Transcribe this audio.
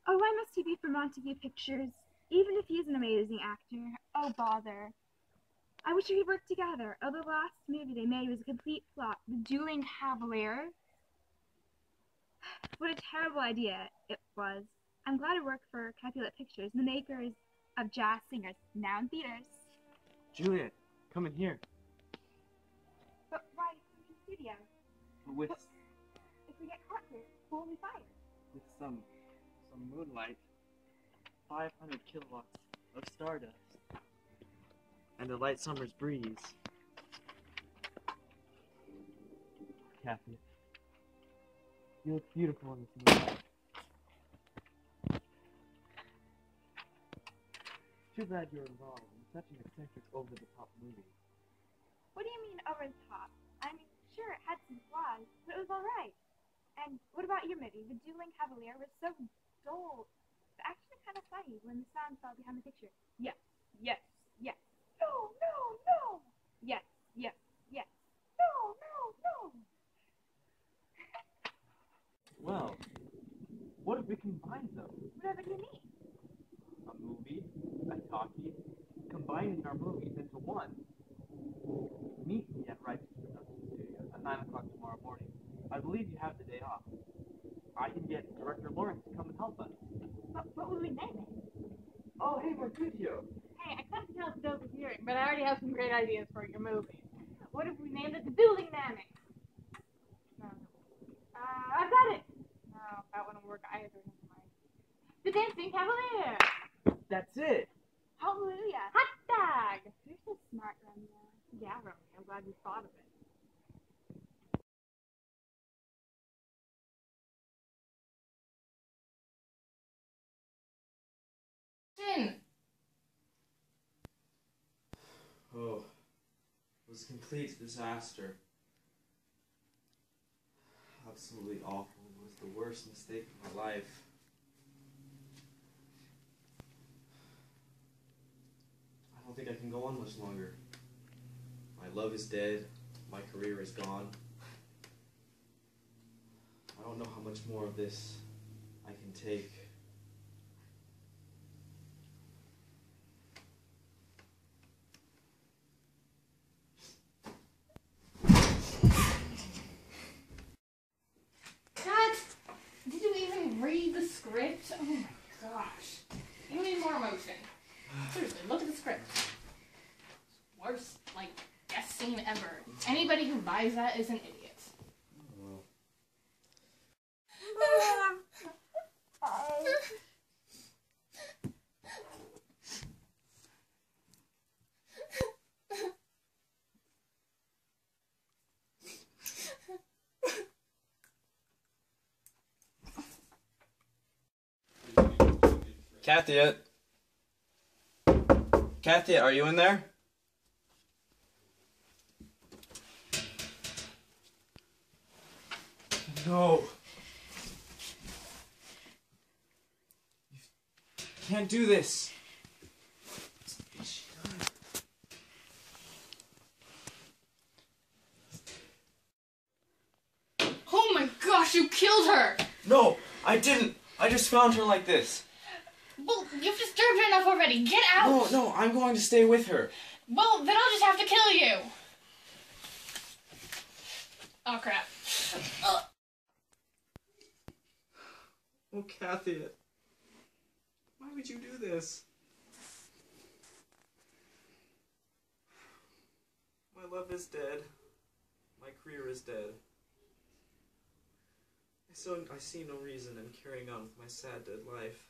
Oh, why must he be for Montague Pictures? Even if he's an amazing actor. Oh, bother. I wish we could work together. Oh, the last movie they made was a complete flop. The Dueling Cavalier. What a terrible idea it was. I'm glad to work for Capulet Pictures, the makers of Jazz Singers, now in theaters. Juliet, come in here. But why come to the studio? If we get caught here, who will we fire? With some moonlight, 500 kilowatts of stardust, and a light summer's breeze. Kathy, you look beautiful in this movie. Too bad you're involved in such an eccentric, over-the-top movie. What do you mean over the top? I mean, sure, it had some flaws, but it was all right. And what about your movie? The Dueling Cavalier was so dull, but actually kind of funny when the sound fell behind the picture. Yes, yes, yes. No, no, no. Yes, yes, yes. No, no, no. Well, what if we combine them? Whatever you need. A movie, a talkie, combining our movies into one. Meet me at Rice's Production Studios at 9 o'clock tomorrow morning. I believe you have the day off. I can get Director Lawrence to come and help us. But what will we name it? Oh, hey, Mercutio. Hey, I couldn't tell it's overhearing, but I already have some great ideas for your movie. What if we named it The Dueling Nanny? No. I've got it. No, that wouldn't work either. Never mind. The Dancing Cavalier. That's it. Hallelujah. Hot dog. You're so smart, Romeo. Yeah, Romeo, I'm glad you thought of it. Oh, it was a complete disaster. Absolutely awful. It was the worst mistake of my life. I don't think I can go on much longer. My love is dead. My career is gone. I don't know how much more of this I can take. Dad, did you even read the script? Oh my gosh. You need more emotion. Seriously, look at the script. Worst, best scene ever. Anybody who buys that is an idiot. Kathy, Kathy, are you in there? No. You can't do this. Oh my gosh, you killed her! No, I didn't. I just found her like this. Well, you've disturbed her enough already. Get out! No, I'm going to stay with her. Well, then I'll just have to kill you. Oh, crap. Oh, Kathy, why would you do this? My love is dead. My career is dead. I see no reason in carrying on with my sad, dead life.